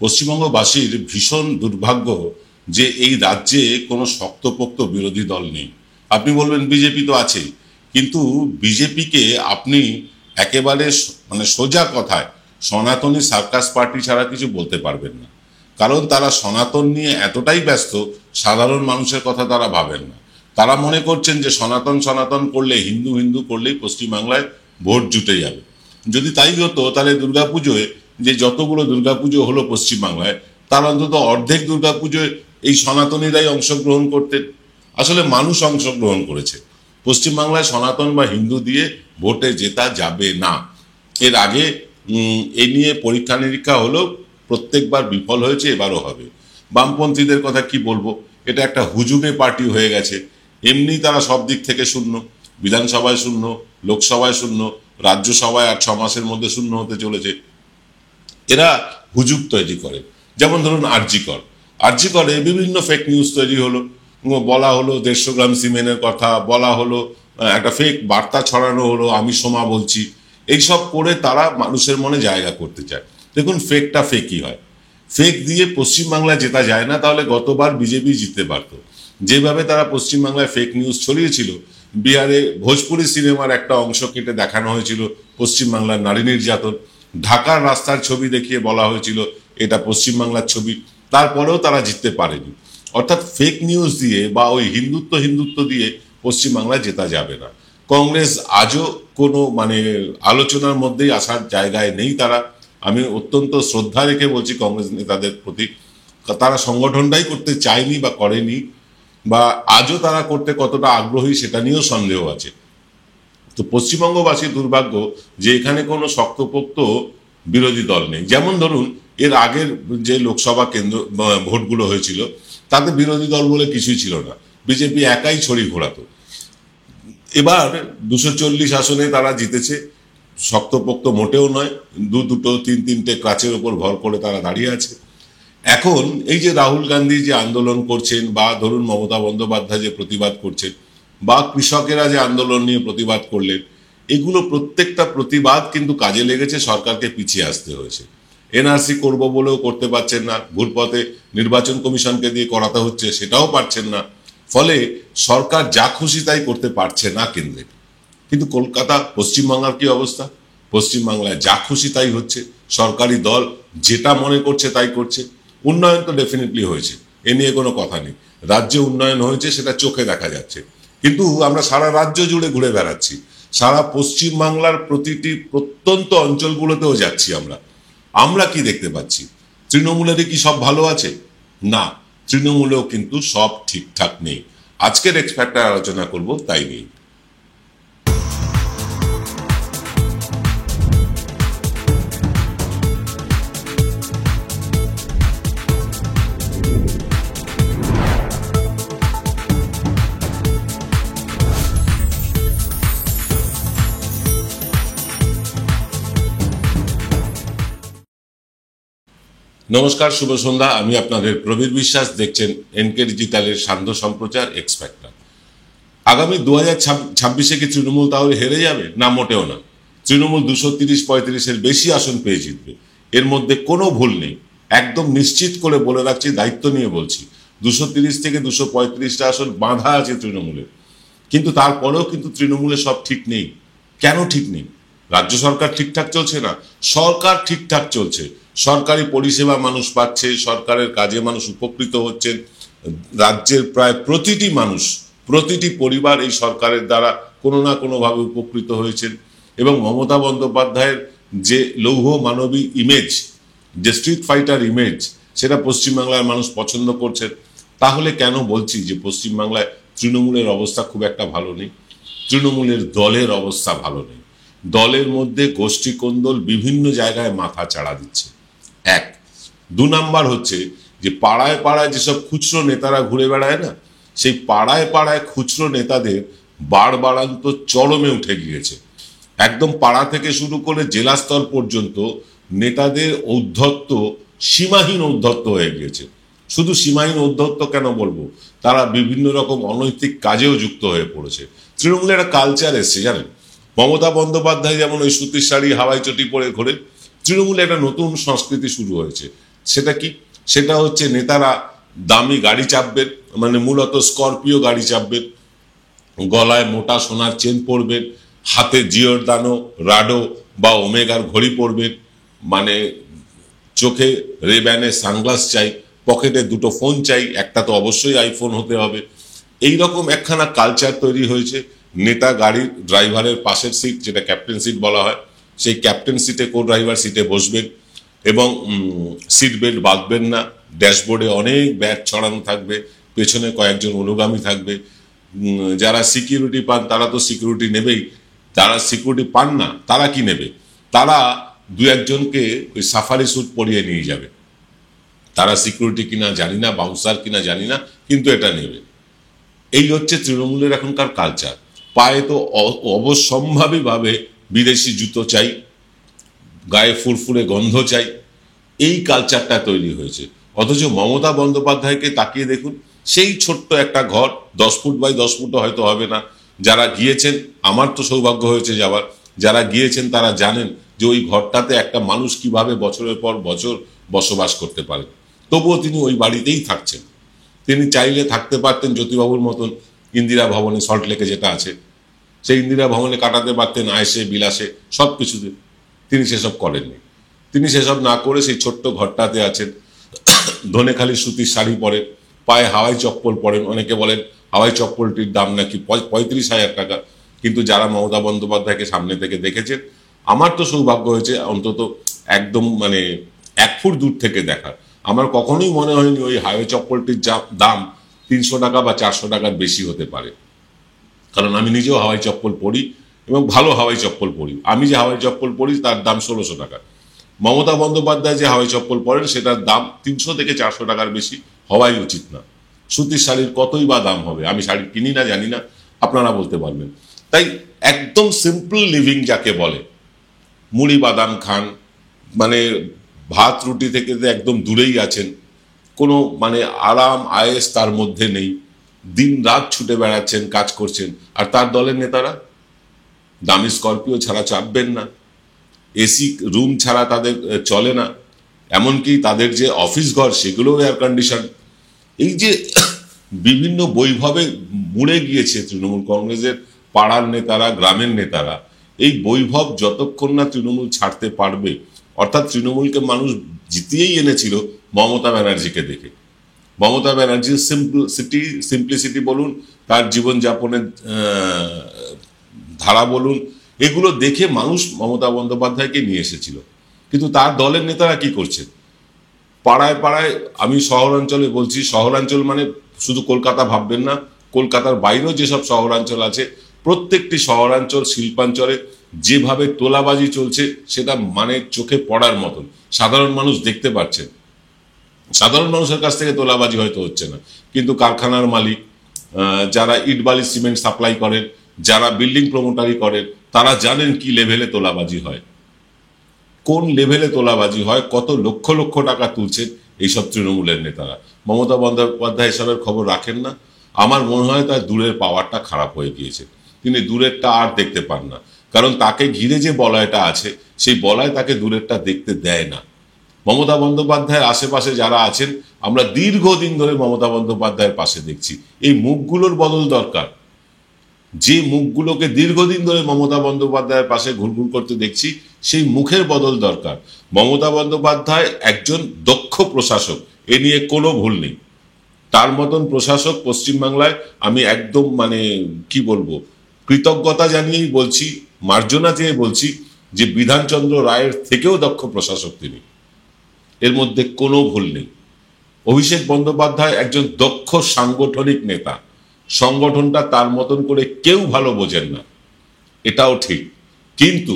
পশ্চিমবঙ্গবাসীর ভীষণ দুর্ভাগ্য যে এই রাজ্যে কোনো শক্তপোক্ত বিরোধী দল নেই। আপনি বলবেন বিজেপি তো আছেই, কিন্তু বিজেপিকে আপনি একেবারে মানে সোজা কথায় সনাতনী সার্কাস পার্টি ছাড়া কিছু বলতে পারবেন না। কারণ তারা সনাতন নিয়ে এতটাই ব্যস্ত, সাধারণ মানুষের কথা তারা ভাবেন না। তারা মনে করছেন যে সনাতন সনাতন করলে, হিন্দু হিন্দু করলেই পশ্চিমবাংলায় ভোট জুটে যাবে। যদি তাই হতো তাহলে দুর্গাপুজোয় যে যতগুলো দুর্গাপুজো হলো পশ্চিমবাংলায়, তার অন্তত অর্ধেক দুর্গাপুজোয় এই সনাতনীরাই অংশগ্রহণ করতেন। আসলে মানুষ অংশগ্রহণ করেছে। পশ্চিমবাংলায় সনাতন বা হিন্দু দিয়ে ভোটে জেতা যাবে না। এর আগে এ নিয়ে পরীক্ষা নিরীক্ষা হলেও প্রত্যেকবার বিফল হয়েছে, এবারও হবে। বামপন্থীদের কথা কি বলবো, এটা একটা হুজুগে পার্টি হয়ে গেছে। এমনি তারা সব দিক থেকে শূন্য, বিধানসভায় শূন্য, লোকসভায় শূন্য, রাজ্যসভায় 8-6 মাসের মধ্যে শূন্য হতে চলেছে। এরা হুজুগ তৈরি করে। যেমন ধরুন আরজিকরে বিভিন্ন ফেক নিউজ তৈরি হলো, বলা হলো 150 গ্রাম সিমেন্টের কথা, বলা হলো একটা ফেক বার্তা ছড়ানো হলো, আমি সোমা বলছি। এইসব করে তারা মানুষের মনে জায়গা করতে চায়। দেখুন, ফেকটা ফেকই হয়। ফেক দিয়ে পশ্চিমবাংলায় জেতা যায় না। তাহলে গতবার বিজেপি জিততে পারত। যেভাবে তারা পশ্চিমবাংলায় ফেক নিউজ ছড়িয়েছিল, বিহারে ভোজপুরি সিনেমার একটা অংশ কেটে দেখানো হয়েছিল পশ্চিমবাংলার নারী নির্যাতন, ঢাকার রাস্তার ছবি দেখিয়ে বলা হয়েছিল এটা পশ্চিমবাংলার ছবি, তারপরেও তারা জিততে পারেনি। অর্থাৎ ফেক নিউজ দিয়ে বা ওই হিন্দুত্ব দিয়ে পশ্চিমবাংলায় জেতা যাবে না। কংগ্রেস আজও কোনো মানে আলোচনার মধ্যেই আসার জায়গায় নেই। তারা, আমি অত্যন্ত শ্রদ্ধা রেখে বলছি কংগ্রেস নেতাদের প্রতি, তারা সংগঠনটাই করতে চায়নি বা করেনি, বা আজও তারা করতে কতটা আগ্রহী সেটা নিয়েও সন্দেহ আছে। তো পশ্চিমবঙ্গবাসীর দুর্ভাগ্য যে এখানে কোনো শক্তপোক্ত বিরোধী দল নেই। যেমন ধরুন এর আগের যে লোকসভা কেন্দ্র ভোটগুলো হয়েছিল, তাতে বিরোধী দল বলে কিছুই ছিল না, বিজেপি একাই ছড়ি ঘোরাতো। এবার 240 আসনে তারা জিতেছে, শক্তপোক্ত মোটেও নয়, দুটো তিনটে ক্রাচের ওপর ভর করে তারা দাঁড়িয়ে আছে। এখন এই যে রাহুল গান্ধী যে আন্দোলন করছেন, বা ধরুন মমতা বন্দ্যোপাধ্যায় যে প্রতিবাদ করছেন, বা কৃষকেরা যে আন্দোলন নিয়ে প্রতিবাদ করলেন, এগুলো প্রত্যেকটা প্রতিবাদ কিন্তু কাজে লেগেছে, সরকারকে পিছিয়ে আসতে হয়েছে। এনআরসি করব বলেও করতে পারছেন না, ঘুরপথে নির্বাচন কমিশনকে দিয়ে করাতে হচ্ছে, সেটাও পারছেন না। ফলে সরকার যা খুশি তাই করতে পারছে না কেন্দ্রে। কিন্তু কলকাতা, পশ্চিমবাংলার কি অবস্থা? পশ্চিমবাংলায় যা খুশি তাই হচ্ছে, সরকারি দল যেটা মনে করছে তাই করছে। উন্নয়ন তো ডেফিনেটলি হয়েছে, এ নিয়ে কোনো কথা নেই। রাজ্যে উন্নয়ন হয়েছে, সেটা চোখে দেখা যাচ্ছে। কিন্তু আমরা সারা রাজ্য জুড়ে ঘুরে বেড়াচ্ছি, সারা পশ্চিমবাংলার প্রতিটি প্রত্যন্ত অঞ্চলগুলোতেও যাচ্ছি। আমরা কি দেখতে পাচ্ছি? তৃণমূলেরই কি সব ভালো আছে? না, তৃণমূলেও কিন্তু সব ঠিকঠাক নেই। আজকের এক্স ফ্যাক্টর আলোচনা করব তাই নিয়ে। নমস্কার, শুভ সন্ধ্যা। আমি আপনাদের প্রবীর বিশ্বাস, দেখছেন এনকে ডিজিটালের সান্ধ্য সম্প্রচার এক্স ফ্যাক্টর। আগামী 2026-এ কি তৃণমূল তাহলে হেরে যাবে? না, মোটেও না। তৃণমূল 230-35-এর বেশি আসন পেয়ে জিতবে, এর মধ্যে কোনো ভুল নেই। একদম নিশ্চিত করে বলে রাখছি, দায়িত্ব নিয়ে বলছি, 230 থেকে 235টা আসন বাঁধা আছে তৃণমূলের। কিন্তু তারপরেও কিন্তু তৃণমূলে সব ঠিক নেই। কেন ঠিক নেই? রাজ্য সরকার ঠিকঠাক চলছে না, সরকার ঠিকঠাক চলছে। সরকারি পরিষেবা মানুষ পাচ্ছে, সরকারের কাজে মানুষ উপকৃত হচ্ছেন। রাজ্যের প্রায় প্রতিটি মানুষ, প্রতিটি পরিবার এই সরকারের দ্বারা কোনো না কোনোভাবে উপকৃত হয়েছেন। এবং মমতা বন্দ্যোপাধ্যায়ের যে লৌহ মানবী ইমেজ, যে স্ট্রিট ফাইটার ইমেজ, সেটা পশ্চিমবাংলার মানুষ পছন্দ করছেন। তাহলে কেন বলছি যে পশ্চিমবাংলায় তৃণমূলের অবস্থা খুব একটা ভালো নেই? তৃণমূলের দলের অবস্থা ভালো নেই। দলের মধ্যে গোষ্ঠী কোন্দল বিভিন্ন জায়গায় মাথা চাড়া দিচ্ছে, 1। 2 নাম্বার হচ্ছে যে পাড়ায় পাড়ায় যেসব খুচরো নেতারা ঘুরে বেড়ায় না, সেই পাড়ায় পাড়ায় খুচরো নেতাদের বাড়বাড়ান্ত চরমে উঠে গিয়েছে। একদম পাড়া থেকে শুরু করে জেলা স্তর পর্যন্ত নেতাদের ঔদ্ধত্য, সীমাহীন ঔদ্ধত্য হয়ে গিয়েছে। শুধু সীমাহীন ঔদ্ধত্য কেন বলবো, তারা বিভিন্ন রকম অনৈতিক কাজেও যুক্ত হয়ে পড়েছে। তৃণমূলের একটা কালচার এসছে, জানেন। মমতা বন্দ্যোপাধ্যায় যেমন ওই সুতির শাড়ি হাওয়াই চটি পরে ঘোরে, তৃণমূলে একটা নতুন সংস্কৃতি শুরু হয়েছে। সেটা কি? সেটা হচ্ছে নেতারা দামি গাড়ি চাপবেন, মানে মূলত স্করপিও গাড়ি চাপবেন, গলায় মোটা সোনার চেন পরবেন, হাতে জিওরদানো, রাডো বা ওমেগার ঘড়ি পরবেন, মানে চোখে রেব্যানের সানগ্লাস চাই, পকেটে দুটো ফোন চাই, একটা তো অবশ্যই আইফোন হতে হবে। এই রকম একখানা কালচার তৈরি হয়েছে। নেতা গাড়ির ড্রাইভারের পাশের সিট, যেটা ক্যাপ্টেন সিট বলা হয়, সেই ক্যাপ্টেন সিটে কো ড্রাইভার সিটে বসবেন এবং সিট বেল্ট বাঁধবেন না। ড্যাশবোর্ডে অনেক ব্যাগ ছড়ানো থাকবে, পেছনে কয়েকজন অনুগামী থাকবে। যারা সিকিউরিটি পান তারা তো সিকিউরিটি নেবেই, যারা সিকিউরিটি পান না তারা কি নেবে? তারা দু একজনকে ওই সাফারি স্যুট পরিয়ে নিয়ে যাবে। তারা সিকিউরিটি কিনা জানি না, বাউন্সার কিনা জানি না, কিন্তু এটা নেবে। এই হচ্ছে তৃণমূলের এখনকার কালচার। পায়ে তো অবশ্যম্ভাবীভাবে বিদেশি জুতো চাই, গায়ে ফুরফুরে গন্ধ চাই, এই কালচারটা তৈরি হয়েছে। অথচ মমতা বন্দ্যোপাধ্যায়কে তাকিয়ে দেখুন, সেই ছোট্ট একটা ঘর, 10 ফুট বাই 10 ফুটও হয়তো হবে না। যারা গিয়েছেন, আমার তো সৌভাগ্য হয়েছে যাবার, যারা গিয়েছেন তারা জানেন যে ওই ঘরটাতে একটা মানুষ কিভাবে বছরের পর বছর বসবাস করতে পারে। তবুও তিনি ওই বাড়িতেই থাকছেন। তিনি চাইলে থাকতে পারতেন জ্যোতিবাবুর মতন ইন্দিরা ভবনে, সল্টলেকে যেটা আছে, সেই ইন্দিরা ভবনে কাটাতে পারতেন আয়েসে বিলাসে সব কিছুতে। তিনি সেসব করেননি। তিনি সেসব না করে সেই ছোট্ট ঘরটাতে আছেন। ধনেখালি সুতির শাড়ি পরেন, পায়ে হাওয়াই চপ্পল পরেন। অনেকে বলেন হাওয়াই চপ্পলটির দাম নাকি 35,000 টাকা। কিন্তু যারা মমতা বন্দ্যোপাধ্যায়কে সামনে থেকে দেখেছেন, আমার তো সৌভাগ্য হয়েছে অন্তত একদম মানে 1 ফুট দূর থেকে দেখা। আমার কখনোই মনে হয়নি ওই হাওয়াই চপ্পলটির দাম 300 টাকা বা 400 টাকার বেশি হতে পারে। কারণ আমি নিজেও হাওয়াই চপ্পল পরি এবং ভালো হাওয়াই চপ্পল পরি। আমি যে হাওয়াই চপ্পল পরি তার দাম 1600 টাকা। মমতা বন্দ্যোপাধ্যায় যে হাওয়াই চপ্পল পরেন সেটার দাম 300 থেকে 400 টাকার বেশি হওয়াই উচিত না। সুতির শাড়ির কতই বা দাম হবে, আমি শাড়ি কিনি না, জানি না, আপনারা বলতে পারবেন। তাই একদম সিম্পল লিভিং যাকে বলে, মুড়ি বাদাম খান, মানে ভাত রুটি থেকে একদম দূরেই আছেন, কোনো মানে আরাম আয়েস তার মধ্যে নেই, দিন রাত ছুটে বেড়াচ্ছেন, কাজ করছেন। আর তার দলের নেতারা দামি স্করপিও ছাড়া চাপবেন না, এসি রুম ছাড়া তাদের চলে না, এমনকি তাদের যে অফিস ঘর সেগুলোও এয়ার কন্ডিশন। এই যে বিভিন্ন বৈভবে মুড়ে গিয়েছে তৃণমূল কংগ্রেসের পাড়ার নেতারা, গ্রামের নেতারা, এই বৈভব যতক্ষণ না তৃণমূল ছাড়তে পারবে, অর্থাৎ তৃণমূলকে মানুষ জিতিয়েই এনেছিল মমতা ব্যানার্জিকে দেখে। মমতা ব্যানার্জির সিম্পলিসিটি বলুন, তার জীবনযাপনের ধারা বলুন, এগুলো দেখে মানুষ মমতা বন্দ্যোপাধ্যায়কে নিয়ে এসেছিল। কিন্তু তার দলের নেতারা কি করছেন? পাড়ায় পাড়ায়, আমি শহরাঞ্চলে বলছি, শহরাঞ্চল মানে শুধু কলকাতা ভাববেন না, কলকাতার বাইরেও যেসব শহরাঞ্চল আছে, প্রত্যেকটি শহরাঞ্চল শিল্পাঞ্চলে যেভাবে তোলাবাজি চলছে সেটা মানে চোখে পড়ার মতন। সাধারণ মানুষ দেখতে পাচ্ছেন। সাধারণ মানুষের কাছ থেকে তোলাবাজি হয়তো হচ্ছে না, কিন্তু কারখানার মালিক, যারা ইট বালি সিমেন্ট সাপ্লাই করেন, যারা বিল্ডিং প্রমোটারি করেন, তারা জানেন কি লেভেলে তোলাবাজি হয়, কোন লেভেলে তোলাবাজি হয়, কত লক্ষ লক্ষ টাকা তুলছেন এইসব তৃণমূলের নেতারা। মমতা বন্দ্যোপাধ্যায় এসবের খবর রাখেন না। আমার মনে হয় তার দূরের পাওয়ারটা খারাপ হয়ে গিয়েছে, তিনি দূরেরটা আর দেখতে পান না। কারণ তাকে ঘিরে যে বলয়টা আছে, সেই বলয় তাকে দূরেরটা দেখতে দেয় না। মমতা বন্দ্যোপাধ্যায়ের আশেপাশে যারা আছেন, আমরা দীর্ঘদিন ধরে মমতা বন্দ্যোপাধ্যায়ের পাশে দেখছি। এই মুখগুলোর বদল দরকার। যে মুখগুলোকে দীর্ঘদিন ধরে মমতা বন্দ্যোপাধ্যায়ের পাশে ঘুরঘুর করতে দেখছি, সেই মুখের বদল দরকার। মমতা বন্দ্যোপাধ্যায় একজন দক্ষ প্রশাসক, এ নিয়ে কোনো ভুল নেই। তার মতন প্রশাসক পশ্চিমবাংলায় আমি একদম মানে কি বলবো, কৃতজ্ঞতা জানিয়েই বলছি, মার্জনা চেয়ে বলছি যে বিধানচন্দ্র রায়ের থেকেও দক্ষ প্রশাসক তিনি, এর মধ্যে কোনো ভুল নেই। অভিষেক বন্দ্যোপাধ্যায় একজন দক্ষ সাংগঠনিক নেতা, সংগঠনটা তার মতন করে কেউ ভালো বোঝেন না, এটাও ঠিক। কিন্তু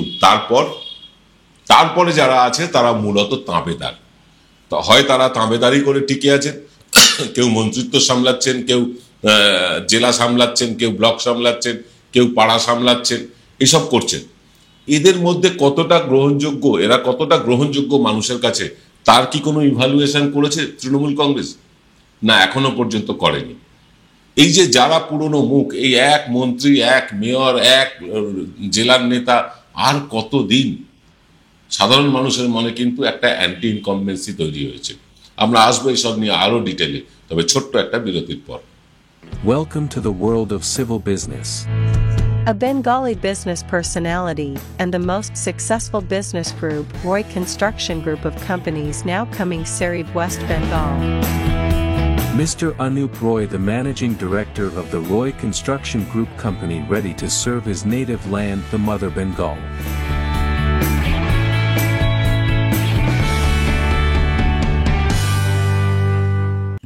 তারপরে যারা আছে তারা মূলত তাঁবেদার। হয় তারা তাঁবেদারি করে টিকে আছেন, কেউ মন্ত্রিত্ব সামলাচ্ছেন, কেউ জেলা সামলাচ্ছেন, কেউ ব্লক সামলাচ্ছেন, কেউ পাড়া সামলাচ্ছেন, এসব করছেন। এদের মধ্যে কতটা গ্রহণযোগ্য, এরা কতটা গ্রহণযোগ্য মানুষের কাছে, তার কি কোনো ইভ্যালুয়েশন করেছে তৃণমূল কংগ্রেস? না, এখনো পর্যন্ত করেনি। এই যে যারা পুরনো মুখ, এই এক মন্ত্রী, এক মেয়র, এক জেলার নেতা, আর কতদিন? সাধারণ মানুষের মনে কিন্তু একটা অ্যান্টি ইনকমবেন্সি তৈরি হয়েছে। আমরা আসবো এইসব নিয়ে আরো ডিটেলে, তবে ছোট্ট একটা বিরতির পর। Welcome to the world of civil business. A Bengali business personality and the most successful business group, Roy Construction Group of companies, now coming Sarib, West Bengal. Mr. Anup Roy, the managing director of the Roy Construction Group company, ready to serve his native land, the mother Bengal.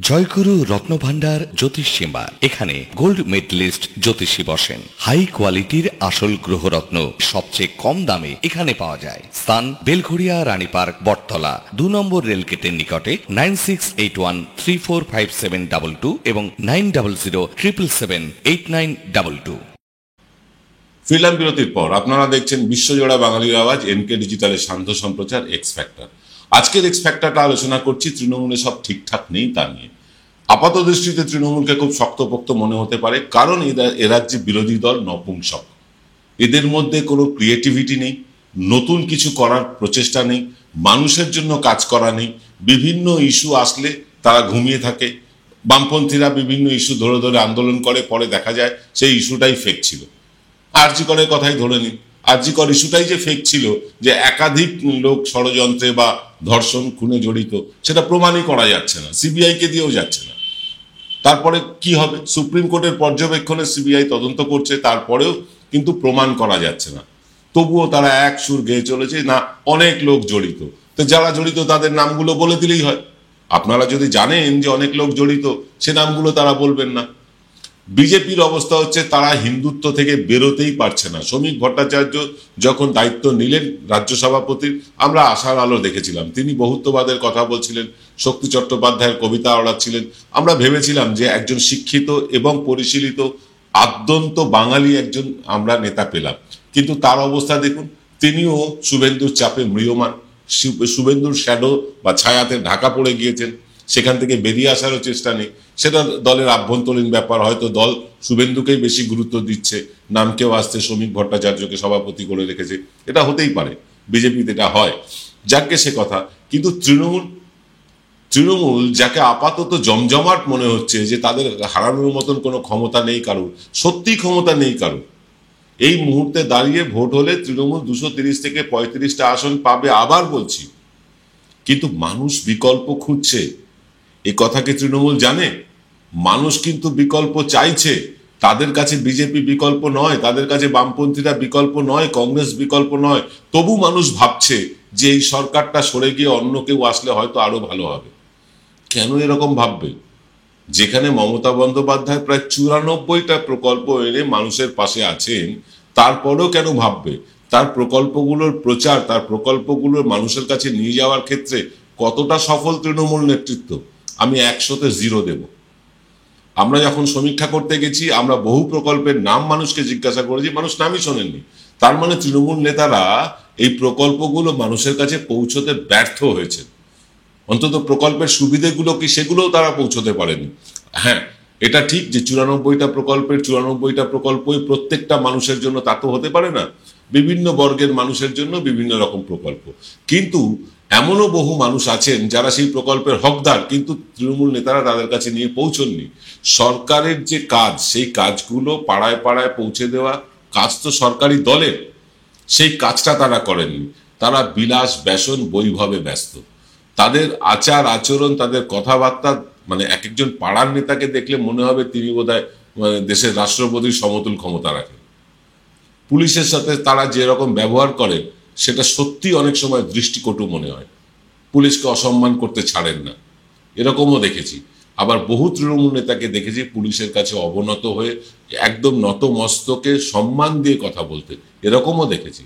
জয়গুরু রত্নভান্ডার জ্যোতিষীমা, এখানে gold medallist জ্যোতিষী বসেন। High কোয়ালিটির আসল গ্রহরত্ন সবচেয়ে কম দামে এখানে পাওয়া যায়। স্থান বেলঘড়িয়া, রানী পার্ক, বটতলা, 2 নম্বর রেলগেটের নিকটে। 9681345722 এবং 9007778922। ফিরলাম বিরতির পর। আপনারা দেখছেন বিশ্বজোড়া বাঙালির আওয়াজ, এনকে ডিজিটালের সান্ধ্য সম্প্রচার এক্স ফ্যাক্টর। আজকের এক্স ফ্যাক্টরটা আলোচনা করছি তৃণমূলে সব ঠিকঠাক নেই তা নিয়ে। আপাত দৃষ্টিতে তৃণমূলকে খুব শক্তপোক্ত মনে হতে পারে, কারণ এ রাজ্যে বিরোধী দল নপুংসক। এদের মধ্যে কোনো ক্রিয়েটিভিটি নেই, নতুন কিছু করার প্রচেষ্টা নেই, মানুষের জন্য কাজ করা নেই। বিভিন্ন ইস্যু আসলে তারা ঘুমিয়ে থাকে। বামপন্থীরা বিভিন্ন ইস্যু ধরে ধরে আন্দোলন করে, পরে দেখা যায় সেই ইস্যুটাই ফেক ছিল। আরজি করের কথাই ধরে নিন, আরজি কর ইস্যুটাই যে ফেক ছিল, যে একাধিক লোক ষড়যন্ত্রে বা ধর্ষণ খুনে জড়িত, সেটা প্রমাণই করা যাচ্ছে না, সিবিআই কে দিয়েও যাচ্ছে না। তারপরে কি হবে? সুপ্রিম কোর্টের পর্যবেক্ষণে সিবিআই তদন্ত করছে, তারপরেও কিন্তু প্রমাণ করা যাচ্ছে না। তবুও তারা এক সুর গেয়ে চলেছে না অনেক লোক জড়িত। তো যারা জড়িত তাদের নামগুলো বলে দিলেই হয়। আপনারা যদি জানেন যে অনেক লোক জড়িত, সে নামগুলো তারা বলবেন না। বিজেপির অবস্থা হচ্ছে তারা হিন্দুত্ব থেকে বেরোতেই পারছে না। শ্রমিক ভট্টাচার্য যখন দায়িত্ব নিলেন রাজ্য সভাপতির, আমরা আশার আলো দেখেছিলাম। তিনি বহুত্ববাদের কথা বলছিলেন, শক্তি চট্টোপাধ্যায়ের কবিতা ওড়াচ্ছিলেন। আমরা ভেবেছিলাম যে একজন শিক্ষিত এবং পরিশীলিত আদ্যন্ত বাঙালি একজন আমরা নেতা পেলাম, কিন্তু তার অবস্থা দেখুন। তিনিও শুভেন্দুর চাপে ম্রিয়মান, শুভেন্দুর শ্যাডো বা ছায়াতে ঢাকা পড়ে গিয়েছেন। সেখান থেকে বেরিয়ে আসারও চেষ্টা নেই। সেটা দলের আভ্যন্তরীণ ব্যাপার, হয়তো দল শুভেন্দুকেই বেশি গুরুত্ব দিচ্ছে, নামকেও আসতে শ্রমিক ভট্টাচার্যকে সভাপতি করে রেখেছে। এটা হতেই পারে, বিজেপিতে এটা হয়, যাকে সে কথা। কিন্তু তৃণমূল যাকে আপাতত জমজমাট মনে হচ্ছে যে তাদের হারানোর মতন কোনো ক্ষমতা নেই কারুর, সত্যি ক্ষমতা নেই কারুর। এই মুহূর্তে দাঁড়িয়ে ভোট হলে তৃণমূল 230 থেকে 35টা আসন পাবে, আবার বলছি। কিন্তু মানুষ বিকল্প খুঁজছে, এই কথা কি তৃণমূল জানে? মানুষ কিন্তু বিকল্প চাইছে। তাদের কাছে বিজেপি বিকল্প নয়, তাদের কাছে বামপন্থীরা বিকল্প নয়, কংগ্রেস বিকল্প নয়। তবু মানুষ ভাবছে যে এই সরকারটা সরে গিয়ে অন্য কেউ আসলে হয়তো আরো ভালো হবে। কেন এরকম ভাববে? যেখানে মমতা বন্দ্যোপাধ্যায় প্রায় 94টা প্রকল্প এনে মানুষের পাশে আছেন, তারপরেও কেন ভাববে? তার প্রকল্পগুলোর প্রচার, তার প্রকল্পগুলোর মানুষের কাছে নিয়ে যাওয়ার ক্ষেত্রে কতটা সফল তৃণমূল নেতৃত্ব, আমি 100-তে 0 দেব। আমরা যখন সমীক্ষা করতে গেছি, আমরা বহু প্রকল্পের নাম মানুষকে জিজ্ঞাসা করেছি, মানুষ নামই শোনেননি। তার মানে তৃণমূল নেতারা এই প্রকল্পগুলো মানুষের কাছে পৌঁছতে ব্যর্থ হয়েছে। অন্তত প্রকল্পের সুবিধেগুলো কি, সেগুলোও তারা পৌঁছতে পারেনি। হ্যাঁ, এটা ঠিক যে 94টা প্রকল্পের 94টা প্রকল্পই প্রত্যেকটা মানুষের জন্য, তা তো হতে পারে না। বিভিন্ন বর্গের মানুষের জন্য বিভিন্ন রকম প্রকল্প। কিন্তু এমনও বহু মানুষ আছেন যারা সেই প্রকল্পের হকদার, কিন্তু তৃণমূল নেতারা তাদের কাছে নিয়ে পৌঁছননি। সরকারের যে কাজ, সেই কাজগুলো পাড়ায় পাড়ায় পৌঁছে দেওয়া কাজ তো সরকারি দলের, সেই কাজটা তারা করেননি। তারা বিলাস ব্যসন বৈভবে ব্যস্ত। তাদের আচার আচরণ, তাদের কথাবার্তা, মানে এক একজন পাড়ার নেতাকে দেখলে মনে হবে তিনি বোধহয় দেশের রাষ্ট্রপতির সমতুল ক্ষমতা রাখেন। পুলিশের সাথে তারা যেরকম ব্যবহার করে, সেটা সত্যি অনেক সময় দৃষ্টিকটু মনে হয়। পুলিশকে অসম্মান করতে ছাড়েন না, এরকমও দেখেছি। আবার বহু তৃণমূল নেতাকে দেখেছি পুলিশের কাছে অবনত হয়ে একদম নত মস্তকে সম্মান দিয়ে কথা বলতে, এরকমও দেখেছি।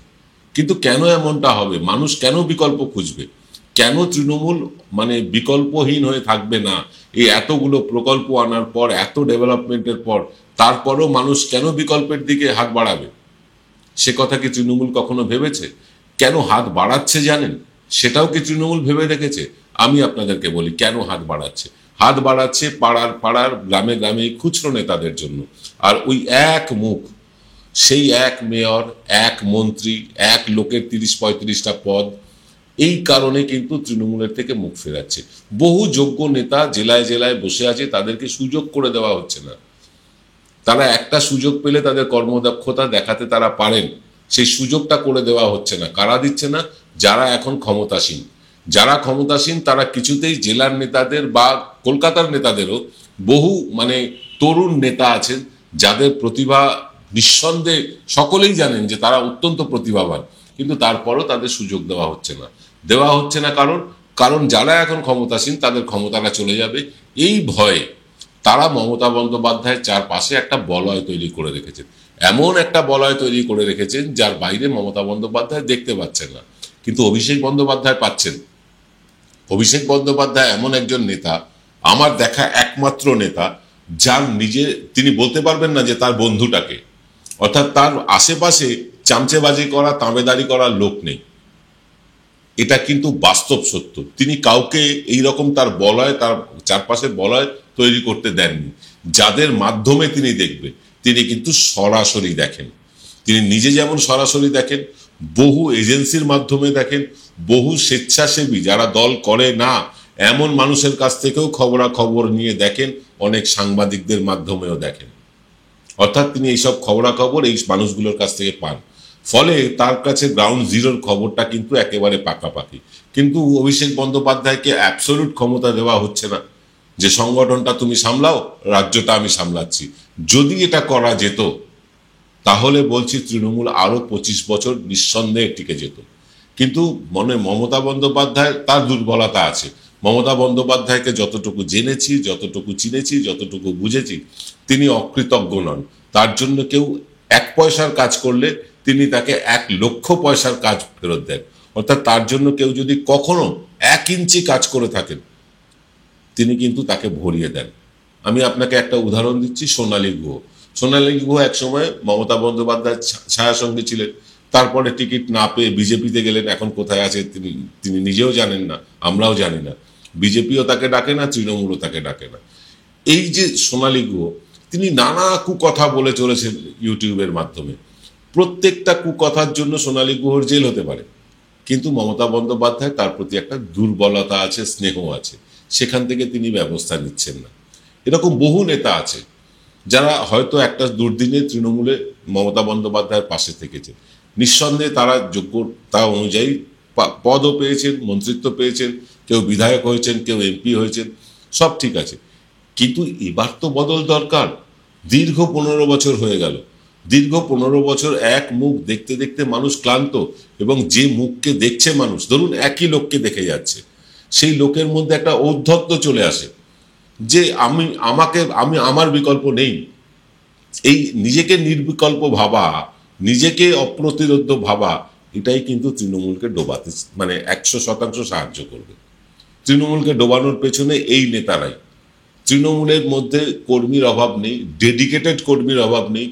কিন্তু কেন এমনটা হবে? মানুষ কেন বিকল্প খুঁজবে? কেন তৃণমূল মানে বিকল্পহীন হয়ে থাকবে না? এই এতগুলো প্রকল্প আনার পর, এত ডেভেলপমেন্টের পর, তারপরও মানুষ কেন বিকল্পের দিকে হাত বাড়াবে? সে কথা কি তৃণমূল কখনো ভেবেছে? কেন হাত বাড়াচ্ছে জানেন? সেটাও কি তৃণমূল ভেবে দেখেছে? আমি আপনাদেরকে বলি কেন হাত বাড়াচ্ছে। হাত বাড়াচ্ছে পাড়ার পাড়ার, গ্রামে গ্রামে খুচরো নেতাদের জন্য। আর ওই এক মুখ, সেই এক মেয়র, এক মন্ত্রী, এক লোকের 30-35টা পদ, এই কারণে কিন্তু তৃণমূলের থেকে মুখ ফেরাচ্ছে। বহু যোগ্য নেতা জেলায় জেলায় বসে আছে, তাদেরকে সুযোগ করে দেওয়া হচ্ছে না। তারা একটা সুযোগ পেলে তাদের কর্মদক্ষতা দেখাতে তারা পারেন, সেই সুযোগটা করে দেওয়া হচ্ছে না। কারা দিচ্ছে না? যারা এখন ক্ষমতাসীন। যারা ক্ষমতাসীন তারা কিছুতেই জেলার নেতাদের বা কলকাতার নেতাদেরও বহু তরুণ নেতা আছেন যাদের প্রতিভা নিঃসন্দেহে সকলেই জানেন যে তারা অত্যন্ত প্রতিভাবান, কিন্তু তারপরও তাদের সুযোগ দেওয়া হচ্ছে না। কারণ যারা এখন ক্ষমতাসীন তাদের ক্ষমতাটা চলে যাবে, এই ভয়ে তারা মমতা বন্দ্যোপাধ্যায়ের চারপাশে একটা বলয় তৈরি করে রেখেছেন। এমন একটা বলয় তৈরি করে রেখেছেন যার বাইরে মমতা বন্দ্যোপাধ্যায় দেখতে পাচ্ছেন না, কিন্তু অভিষেক বন্দ্যোপাধ্যায় পাচ্ছেন। অভিষেক বন্দ্যোপাধ্যায় এমন একজন নেতা, আমার দেখা একমাত্র নেতা যার তিনি বলতে পারবেন না যে তার বন্ধুটাকে, অর্থাৎ তার আশেপাশে চামচেবাজি করা, তাঁবেদারি করার লোক নেই। এটা কিন্তু বাস্তব সত্য। তিনি কাউকে এইরকম তার চারপাশের বলয় তৈরি করতে দেননি, যাদের মাধ্যমে তিনি দেখবে। তিনি কিন্তু সরাসরি দেখেন, তিনি নিজে যেমন সরাসরি দেখেন, বহু এজেন্সির মাধ্যমে দেখেন, বহু স্বেচ্ছাসেবী যারা দল করে না এমন মানুষের কাছ থেকেও খবরাখবর নিয়ে দেখেন, অনেক সাংবাদিকদের মাধ্যমেও দেখেন। অর্থাৎ তিনি এইসব খবরাখবর এই মানুষগুলোর কাছ থেকে পান, ফলে তার কাছে গ্রাউন্ড জিরোর খবরটা কিন্তু একেবারে পাকাপাকি। কিন্তু অভিষেক বন্দ্যোপাধ্যায়কে অ্যাবসলিউট ক্ষমতা দেওয়া হচ্ছে না যে সংগঠনটা তুমি সামলাও, রাজ্যটা আমি সামলাচ্ছি। যদি এটা করা যেত তাহলে বলছি তৃণমূল আরো 25 বছর নিঃসন্দেহে টিকে যেত। কিন্তু মমতা বন্দ্যোপাধ্যায় তার দুর্বলতা আছে। মমতা বন্দ্যোপাধ্যায়কে যতটুকু জেনেছি, যতটুকু চিনেছি, যতটুকু বুঝেছি, তিনি অকৃতজ্ঞ নন। তার জন্য কেউ 1 পয়সার কাজ করলে তিনি তাকে 1 লক্ষ পয়সার কাজ ফেরত দেন। অর্থাৎ তার জন্য কেউ যদি কখনো 1 ইঞ্চি কাজ করে থাকেন তিনি কিন্তু তাকে ভরিয়ে দেন। আমি আপনাকে একটা উদাহরণ দিচ্ছি, সোনালী গুহ এক সময় মমতা বন্দ্যোপাধ্যায়ের ছায়াসঙ্গী ছিলেন, তারপরে টিকিট না পেয়ে বিজেপিতে গেলেন। এখন কোথায় আছে তিনি নিজেও জানেন না, আমরাও জানি না। বিজেপিও তাকে ডাকে না, তৃণমূলও তাকে ডাকে না। এই যে সোনালী গুহ, তিনি নানা কুকথা বলে চলেছেন ইউটিউবের মাধ্যমে। প্রত্যেকটা কুকথার জন্য সোনালী গুহর জেল হতে পারে, কিন্তু মমতা বন্দ্যোপাধ্যায় তার প্রতি একটা দুর্বলতা আছে, স্নেহ আছে, সেখান থেকে তিনি ব্যবস্থা নিচ্ছেন না। এরকম বহু নেতা আছে যারা হয়তো একটা দুর্দিনে তৃণমূলে মমতা বন্দ্যোপাধ্যায়ের পাশে থেকেছে। নিঃসন্দেহে তারা যোগ্যতা অনুযায়ী পদও পেয়েছেন, মন্ত্রিত্ব পেয়েছেন, কেউ বিধায়ক হয়েছেন, কেউ এমপি হয়েছেন, সব ঠিক আছে। কিন্তু এবার তো বদল দরকার। দীর্ঘ 15 বছর হয়ে গেল। দীর্ঘ 15 বছর এক মুখ দেখতে দেখতে মানুষ ক্লান্ত, এবং যে মুখকে দেখছে মানুষ, ধরুন একই লোককে দেখে যাচ্ছে, সেই লোকের মধ্যে একটা ঔদ্ধত্য চলে আসে যে আমার বিকল্প নেই। এই নিজেকে নির্বিকল্প ভাবা, নিজেকে অপ্রতিরোধ্য ভাবা, এটাই কিন্তু তৃণমূলকে ডোবাতে 100% সাহায্য করবে। তৃণমূলকে ডোবানোর পেছনে এই নেতারাই। তৃণমূলের মধ্যে কর্মীর অভাব নেই, ডেডিকেটেড কর্মীর অভাব নেই।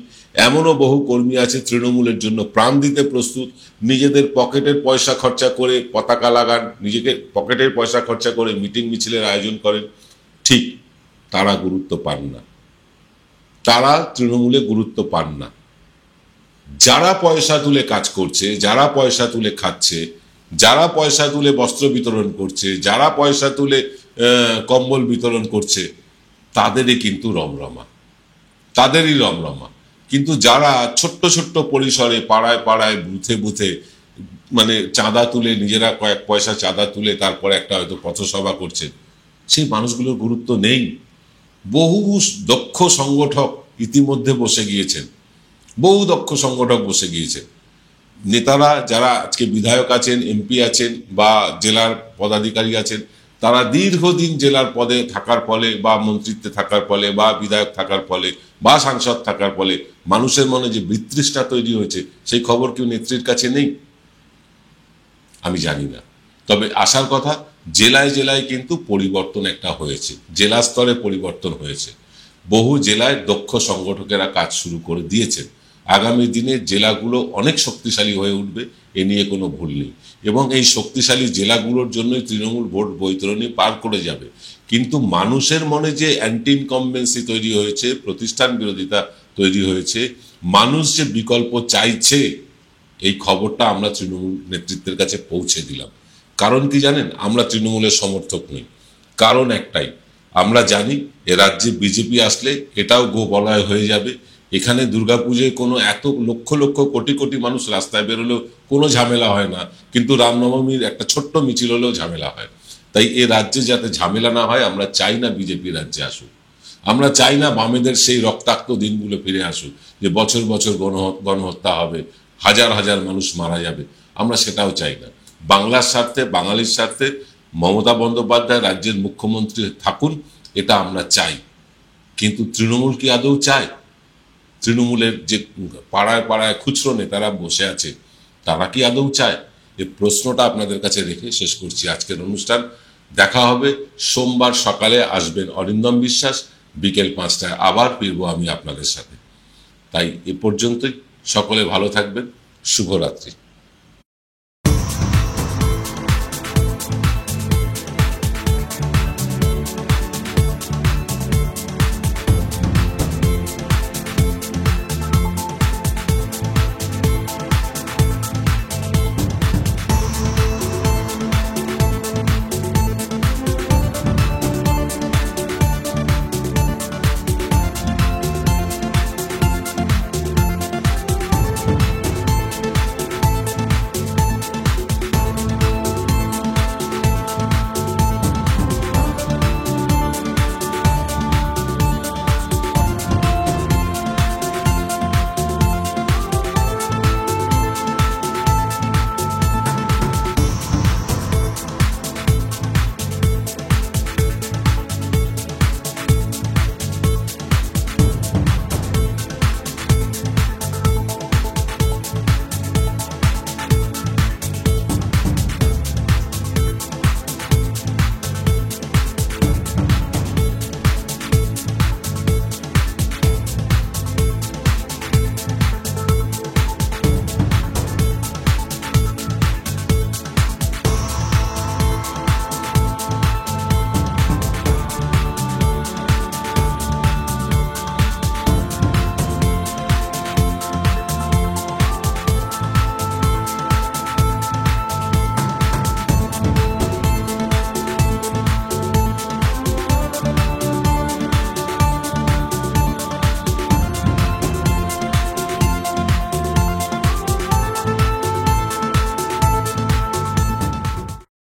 এমনও বহু কর্মী আছে তৃণমূলের জন্য প্রাণ দিতে প্রস্তুত, নিজেদের পকেটের পয়সা খরচা করে পতাকা লাগান, নিজেকে পকেটের পয়সা খরচা করে মিটিং মিছিলের আয়োজন করেন। ঠিক, তারা গুরুত্ব পান না, তারা তৃণমূলে গুরুত্ব পান না। যারা পয়সা তুলে কাজ করছে, যারা পয়সা তুলে খাচ্ছে, যারা পয়সা তুলে বস্ত্র বিতরণ করছে, যারা পয়সা তুলে কম্বল বিতরণ করছে, তাদেরই কিন্তু রমরমা। কিন্তু যারা ছোট্ট ছোট্ট পরিসরে পাড়ায় পাড়ায় বুথে বুথে চাঁদা তুলে, নিজেরা কয়েক পয়সা চাঁদা তুলে তারপরে একটা হয়তো পথসভা করছে, সেই মানুষগুলোর গুরুত্ব নেই। বহু দক্ষ সংগঠক ইতিমধ্যে বসে গিয়েছেন, নেতারা যারা আজকে বিধায়ক আছেন, এমপি আছেন বা জেলার পদাধিকারী আছেন, তারা দীর্ঘদিন জেলার পদে থাকার ফলে বা মন্ত্রিত্বে থাকার ফলে বা বিধায়ক থাকার ফলে বা সাংসদ থাকার ফলে মানুষের মনে যে বিতৃষ্ণা তৈরি হয়েছে, সেই খবর কেউ নেত্রীর কাছে নেই? আমি জানি না। তবে আসার কথা, জেলায় জেলায় কিন্তু পরিবর্তন একটা হয়েছে, জেলা স্তরে পরিবর্তন হয়েছে। বহু জেলায় দক্ষ সংগঠকেরা কাজ শুরু করে দিয়েছেন। আগামী দিনে জেলাগুলো অনেক শক্তিশালী হয়ে উঠবে, এ নিয়ে কোনো ভুল নেই। এবং এই শক্তিশালী জেলাগুলোর জন্যই তৃণমূল ভোট বৈতরণী পার করে যাবে। কিন্তু মানুষের মনে যে অ্যান্টি ইনকমবেন্সি তৈরি হয়েছে, প্রতিষ্ঠান বিরোধিতা তৈরি হয়েছে, মানুষ যে বিকল্প চাইছে, এই খবরটা আমরা তৃণমূল নেতৃত্বের কাছে পৌঁছে দিলাম। কারণ কি জানেন? আমরা তৃণমূলের সমর্থক নই। কারণ একটাই, আমরা জানি এ রাজ্যে বিজেপি আসলে এটাও গোবলয় হয়ে যাবে। এখানে দুর্গাপুজোয় কোনো এত লক্ষ লক্ষ কোটি কোটি মানুষ রাস্তায় বেরোলেও কোনো ঝামেলা হয় না, কিন্তু রামনবমীর একটা ছোট্ট মিছিল হলেও ঝামেলা হয়। তাই এ রাজ্যে যাতে ঝামেলা না হয়, আমরা চাই না বিজেপি রাজ্যে আসুক। আমরা চাই না বামেদের সেই রক্তাক্ত দিনগুলো ফিরে আসুক, যে বছর বছর গণহত্যা হবে, হাজার হাজার মানুষ মারা যাবে। আমরা সেটাও চাই না। বাংলার স্বার্থে, বাঙালির স্বার্থে মমতা বন্দ্যোপাধ্যায় রাজ্যের মুখ্যমন্ত্রী থাকুন, এটা আমরা চাই। কিন্তু তৃণমূল কি আদৌ চায়? তৃণমূলের যে পাড়ায় পাড়ায় খুচরো নেতারা বসে আছে, তারা কি আদৌ চায়? এই প্রশ্নটা আপনাদের কাছে রেখে শেষ করছি আজকের অনুষ্ঠান। দেখা হবে সোমবার সকালে। আসবেন অরিন্দম বিশ্বাস, বিকেল 5টায় আবার ফিরবো আমি আপনাদের সাথে। তাই এ পর্যন্তই। সকলে ভালো থাকবেন। শুভরাত্রি।